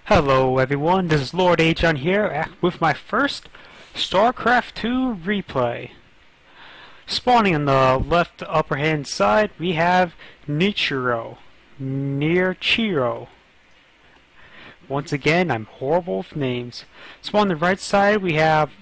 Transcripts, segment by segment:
Hello everyone, this is Lord.agion here with my first Starcraft 2 replay. Spawning on the left upper hand side we have Nerchio. Once again, I'm horrible with names. Spawning on the right side we have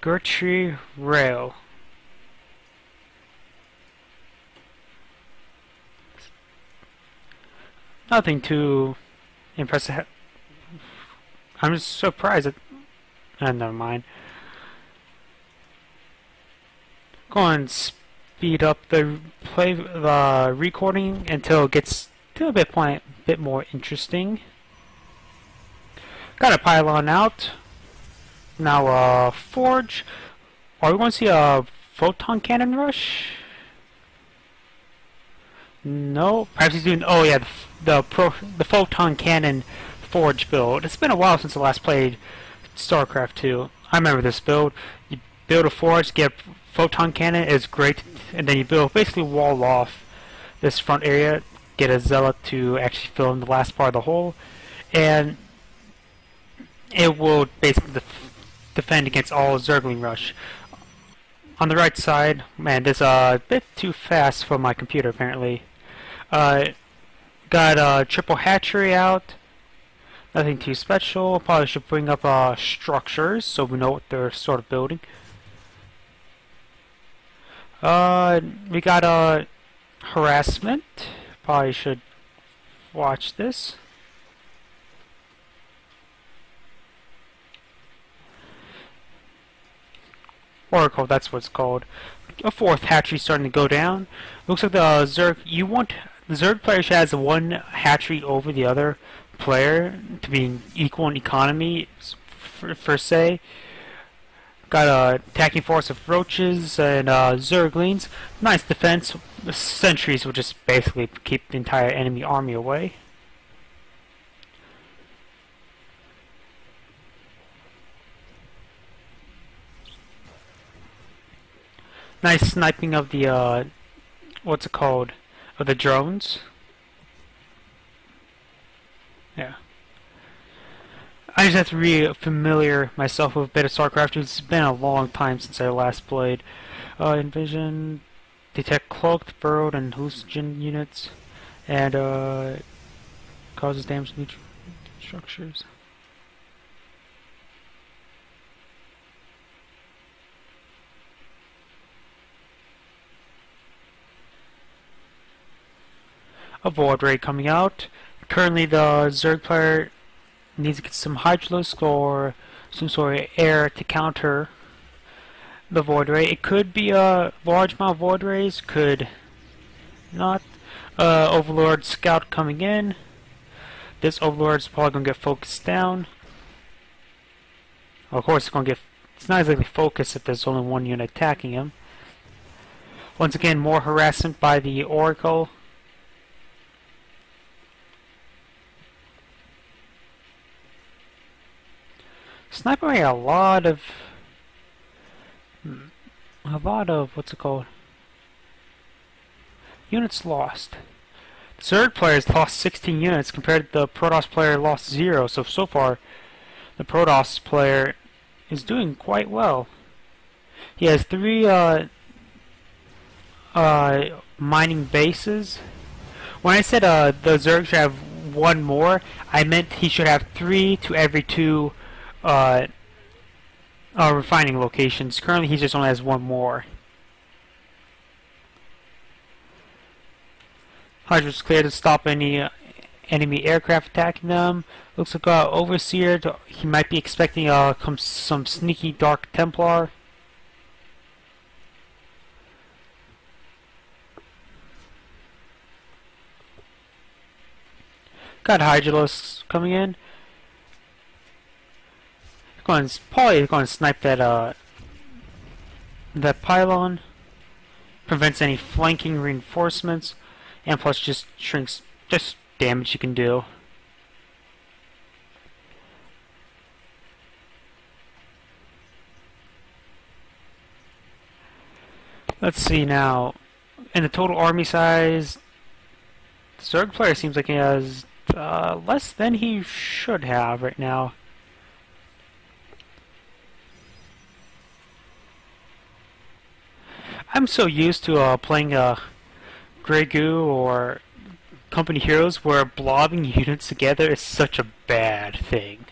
GerichRail. Nothing too impressive. I'm just surprised that. Never mind. Go on and speed up the recording until it gets to a bit more interesting. Got a pylon out. Now forge. Are we going to see a photon cannon rush? No, perhaps he's doing. Oh yeah, the photon cannon forge build. It's been a while since I last played Starcraft 2. I remember this build. You build a forge, get a photon cannon. It's great, and then you basically wall off this front area. Get a zealot to actually fill in the last part of the hole, and it will basically defend against all Zergling rush. On the right side, man, this is a bit too fast for my computer apparently. Got a triple hatchery out. Nothing too special. Probably should bring up structures so we know what they're sort of building. We got harassment. Probably should watch this. Oracle, that's what it's called. A fourth hatchery starting to go down. Looks like the Zerg. The Zerg player has one hatchery over the other player to be equal in economy, per se. Got a attacking force of roaches and Zerglings. Nice defense. The sentries will just basically keep the entire enemy army away. Nice sniping of the what's it called? Of the drones. Yeah. I just have to re-familiar myself with a bit of Starcraft. It's been a long time since I last played. Envision, detect cloaked, burrowed, and hallucinogen units, and causes damage to neutral structures. A void ray coming out. Currently the Zerg player needs to get some Hydralisk or some sort of air to counter the void ray. It could be a large amount of void rays, could not. Overlord scout coming in. This Overlord's probably gonna get focused down. Well, of course it's not exactly focused if there's only one unit attacking him. Once again, more harassment by the Oracle. Sniper a lot of what's it called? Units lost. The Zerg players lost 16 units compared to the Protoss player lost 0. So far, the Protoss player is doing quite well. He has 3 mining bases. When I said the Zerg should have 1 more, I meant he should have 3 to every 2 refining locations. Currently he just only has 1 more. Hydra's clear to stop any enemy aircraft attacking them. Looks like Overseer, he might be expecting some sneaky Dark Templar. Got Hydralisks coming in. Probably going to snipe that pylon. Prevents any flanking reinforcements, and plus just shrinks damage you can do. Let's see now. In the total army size, the Zerg player seems like he has Less than he should have right now. I'm so used to playing Grey Goo or Company Heroes where blobbing units together is such a bad thing.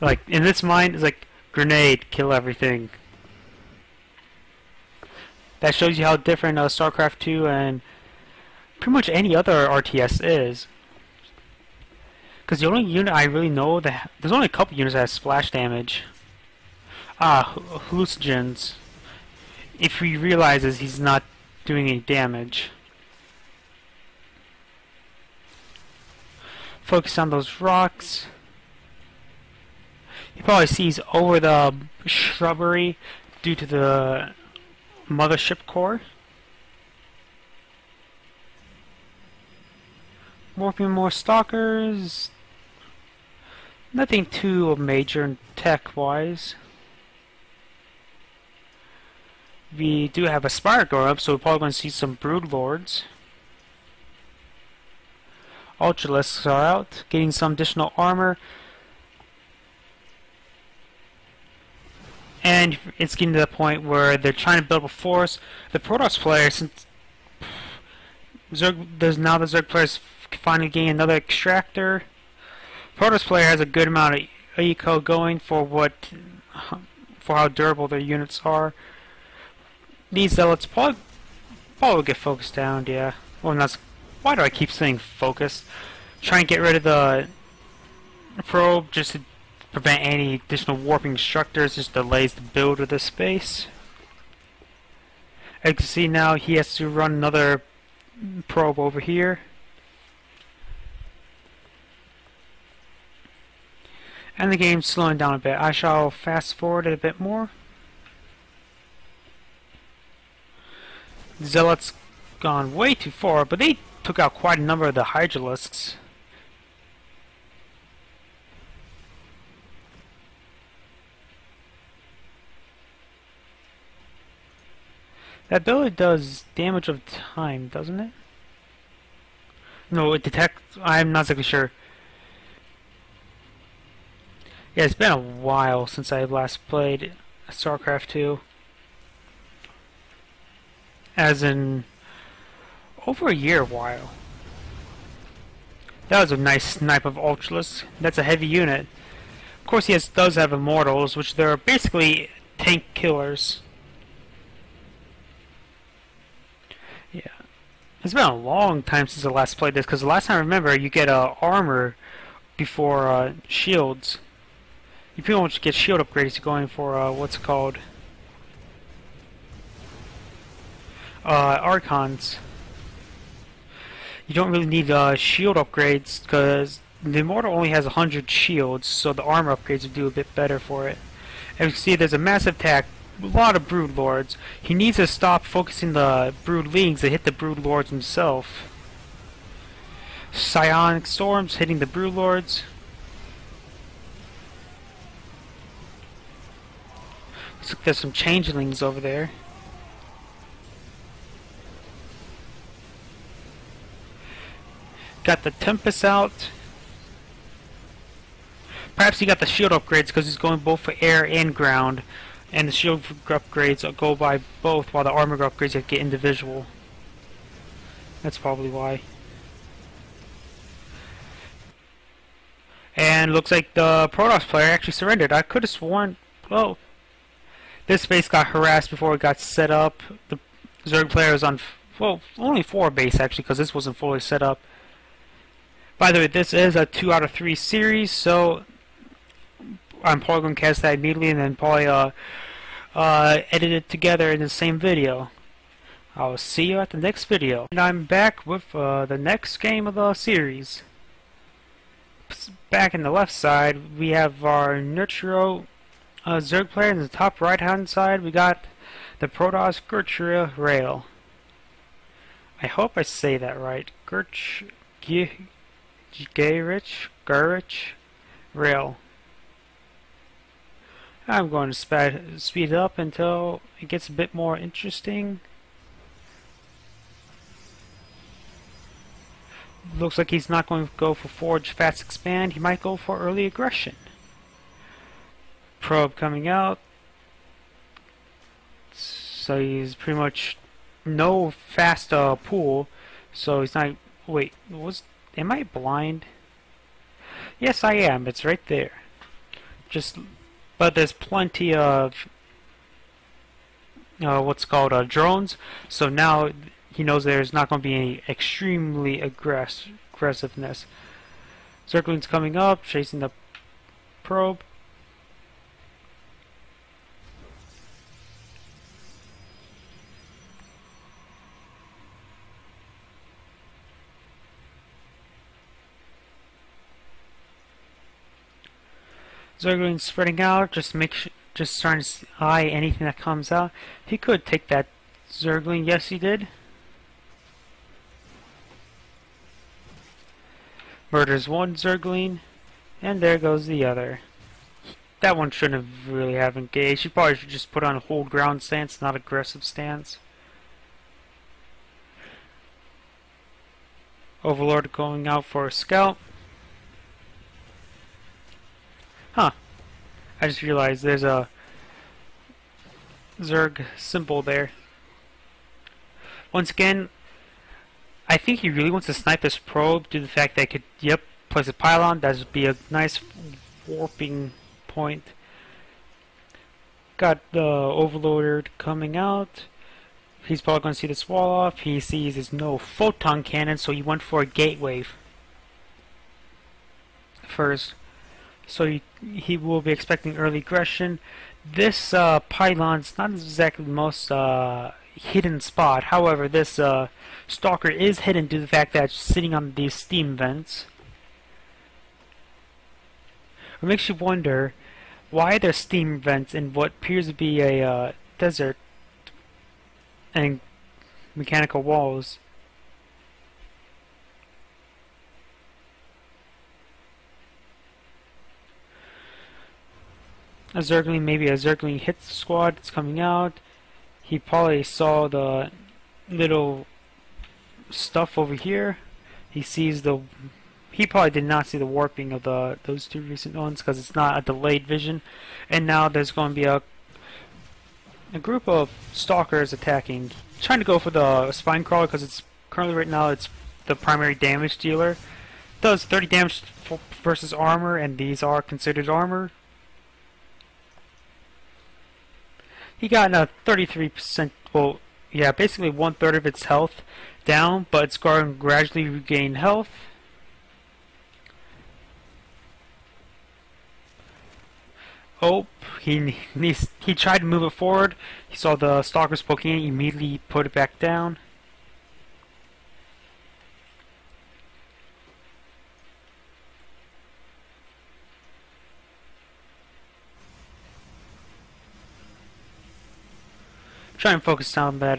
Like, in this mind, it's like, grenade, kill everything. That shows you how different Starcraft 2 and pretty much any other RTS is. Because the only unit I really know that... There's only a couple units that have splash damage. Hallucinogens. If he realizes he's not doing any damage. Focus on those rocks. He probably sees over the shrubbery due to the mothership core. Warping more stalkers. Nothing too major tech-wise. We do have a spire going up, so we're probably going to see some brood lords. Ultralisks are out, getting some additional armor. And it's getting to the point where they're trying to build a force. The Protoss player, since now the Zerg players finally getting another extractor. Protoss player has a good amount of eco going for how durable their units are. These zealots probably get focused down, yeah. Well, that's why do I keep saying focus? Try and get rid of the probe just to prevent any additional warping structures, just delays the build of the space. As you can see now, he has to run another probe over here. And the game's slowing down a bit. I shall fast forward it a bit more. The Zealots gone way too far, but they took out quite a number of the Hydralisks. That ability does damage of time, doesn't it? No, it detects... I'm not exactly sure. Yeah, it's been a while since I last played Starcraft 2. As in... over a year while. That was a nice snipe of Ultralisk. That's a heavy unit. Of course he does have Immortals, which they're basically tank killers. Yeah. It's been a long time since I last played this, because the last time I remember you get armor before shields. You pretty much get shield upgrades going for what's it called? Archons. You don't really need shield upgrades because the Immortal only has 100 shields, so the armor upgrades would do a bit better for it. As you can see, there's a massive attack, a lot of Brood Lords. He needs to stop focusing the Brood Lings to hit the Brood Lords himself. Psionic Storms hitting the Brood Lords. Looks like there's some changelings over there. Got the Tempest out. Perhaps he got the shield upgrades because he's going both for air and ground. And the shield upgrades go by both while the armor upgrades get individual. That's probably why. And looks like the Protoss player actually surrendered. I could have sworn... well, this base got harassed before it got set up. The Zerg player was on... well, only 4 base actually because this wasn't fully set up. By the way, this is a 2 out of 3 series, so I'm probably going to cast that immediately and then probably edit it together in the same video. I'll see you at the next video. And I'm back with the next game of the series. Back in the left side, we have our Nerchio Zerg player. In the top right hand side, we got the Protoss GerichRail. I hope I say that right. GerichRail. I'm going to speed it up until it gets a bit more interesting. looks like he's not going to go for Forge Fast Expand. He might go for Early Aggression. Probe coming out. So he's pretty much no fast pool. So he's not. Wait, am I blind? Yes, I am. It's right there. But there's plenty of what's called drones. So now he knows there's not going to be any extremely aggressiveness. Zergling's coming up, chasing the probe. Zergling's spreading out, just trying to eye anything that comes out. He could take that Zergling. Yes, he did. Murders one Zergling, and there goes the other. That one shouldn't have really have engaged. He probably should just put on a hold ground stance, not aggressive stance. Overlord going out for a scout. Huh. I just realized there's a Zerg symbol there. Once again, I think he really wants to snipe this probe due to the fact that I could, place a pylon. That would be a nice warping point. Got the Overlord coming out. He's probably going to see this wall off. He sees there's no photon cannon, so he went for a gateway first. So he will be expecting early aggression. This pylon's not exactly the most hidden spot. However, this Stalker is hidden due to the fact that it's sitting on these steam vents. It makes you wonder why there's steam vents in what appears to be a desert and mechanical walls. Maybe a Zergling hits the squad that's coming out. He probably saw the little stuff over here. He probably did not see the warping of those two recent ones because it's not a delayed vision. And now there's going to be a group of stalkers attacking, trying to go for the spine crawler because it's currently right now it's the primary damage dealer. It does 30 damage versus armor, and these are considered armor. He got a 33%, well, yeah, basically 1/3 of its health down, but it's going to gradually regain health. Oh, he tried to move it forward. He saw the stalkers poking in, immediately put it back down. Try and focus down that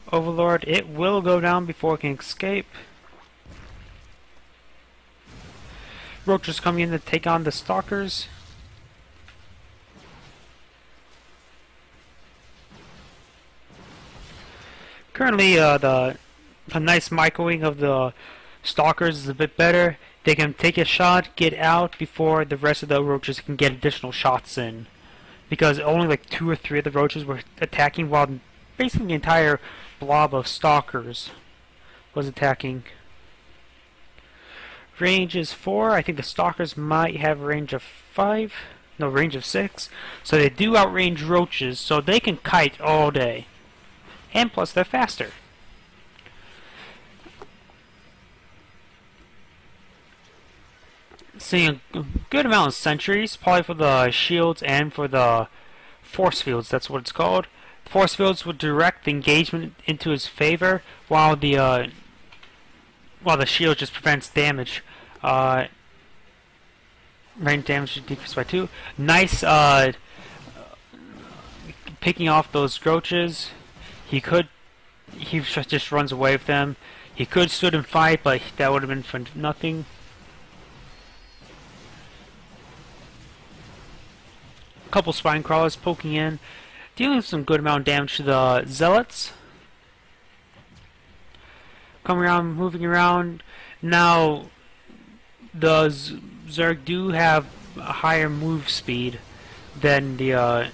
Overlord. It will go down before it can escape. Roaches coming in to take on the stalkers. Currently, the nice microwing of the stalkers is a bit better. They can take a shot, get out before the rest of the roaches can get additional shots in. Because only like 2 or 3 of the roaches were attacking, while basically the entire blob of stalkers was attacking. Range is 4. I think the stalkers might have a range of 5. No, range of 6. So they do outrange roaches, so they can kite all day. And plus they're faster. Seeing a good amount of sentries, probably for the shields and for the force fields, that's what it's called. Force fields would direct the engagement into his favor, while the shield just prevents damage. Range damage should decrease by 2. Nice picking off those roaches. He just runs away with them. He could stood and fight, but that would have been for nothing. Couple spine crawlers poking in, dealing some good amount of damage to the zealots. Coming around, moving around, Now, the Zerg do have a higher move speed than the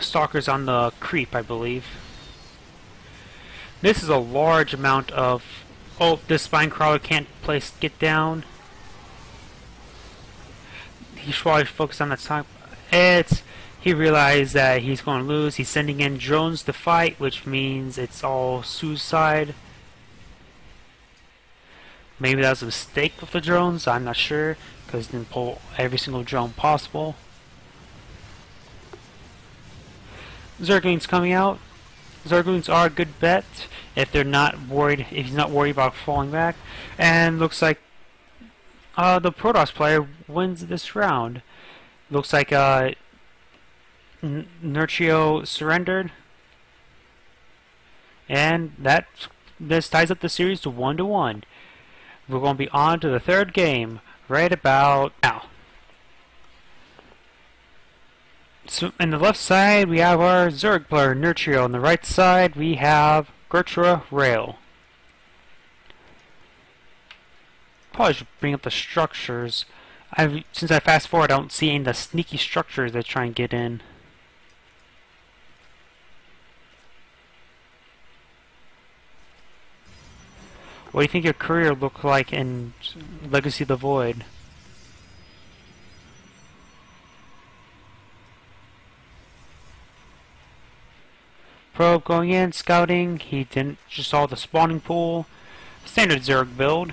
Stalkers on the creep, I believe. This is a large amount of... Oh, this spine crawler can't get down. He should probably focus on that side. He realized that he's going to lose. He's sending in drones to fight, which means it's all suicide. Maybe that was a mistake with the drones, I'm not sure, because he didn't pull every single drone possible. Zerglings coming out. Zerglings are a good bet if they're not worried. If he's not worried about falling back, and looks like the Protoss player wins this round. Looks like Nerchio surrendered, and this ties up the series to 1-1. We're going to be on to the third game right about now. So, on the left side, we have our Zerg player, Nerchio. On the right side, we have GerichRail. Probably should bring up the structures. Since I fast forward, I don't see any of the sneaky structures that try and get in. What do you think your career looked like in Legacy of the Void? Probe going in, scouting. He didn't just saw the spawning pool. Standard Zerg build.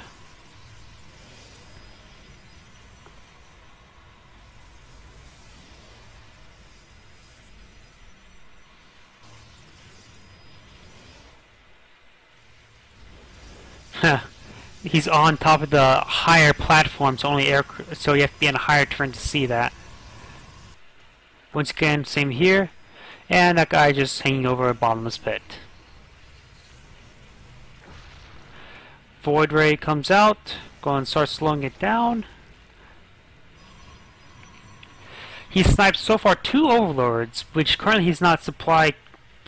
He's on top of the higher platforms, so so you have to be on a higher turn to see that. Once again, same here, and that guy just hanging over a bottomless pit. Void Ray comes out, go and start slowing it down. He sniped so far 2 overlords, which currently he's not supply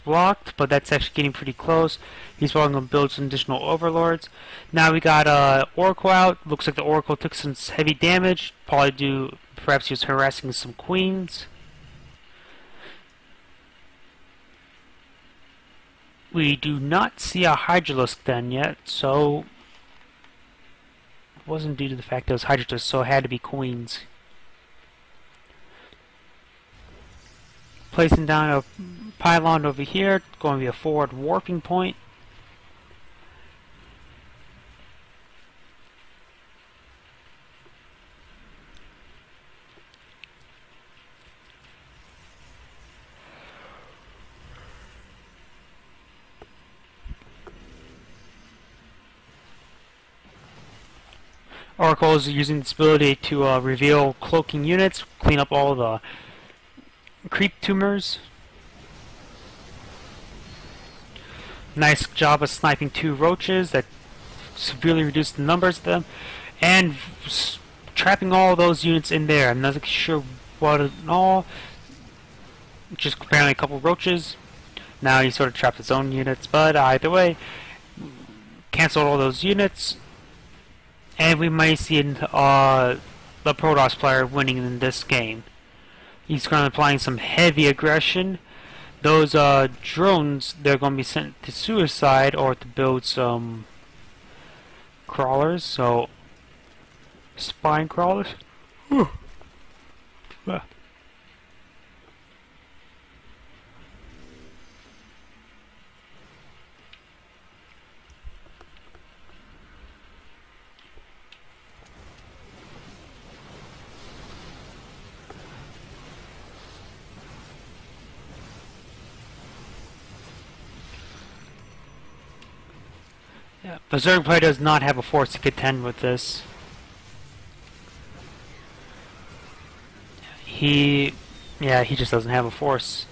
blocked, but that's actually getting pretty close. He's probably going to build some additional overlords. Now we got Oracle out. Looks like the Oracle took some heavy damage. Perhaps he was harassing some queens. We do not see a Hydralisk then yet, so it wasn't due to the fact that it was Hydralisk, so it had to be queens. Placing down a pylon over here, going to be a forward warping point. Oracle is using this ability to reveal cloaking units, clean up all the creep tumors. Nice job of sniping 2 roaches that severely reduced the numbers of them, and trapping all those units in there. I'm not sure what at all. Just apparently a couple roaches. Now he sort of trapped his own units, but either way, canceled all those units. And we might see the Protoss player winning in this game. He's currently applying some heavy aggression. Those drones, they're going to be sent to suicide or to build some crawlers. So, spine crawlers. Whew. Yeah, the Zerg player does not have a force to contend with this. He just doesn't have a force.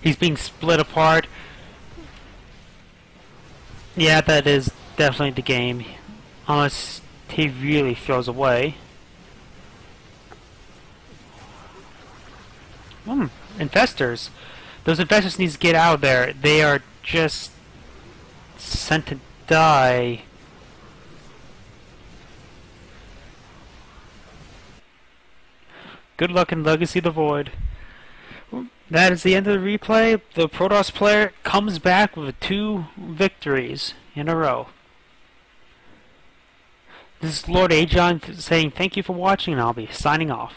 He's being split apart. Yeah, that is definitely the game. Unless he really throws away. Infestors. Those infestors need to get out of there. They are just sent to die. Good luck in Legacy of the Void. That is the end of the replay. The Protoss player comes back with 2 victories in a row. This is Lord Agion saying thank you for watching, and I'll be signing off.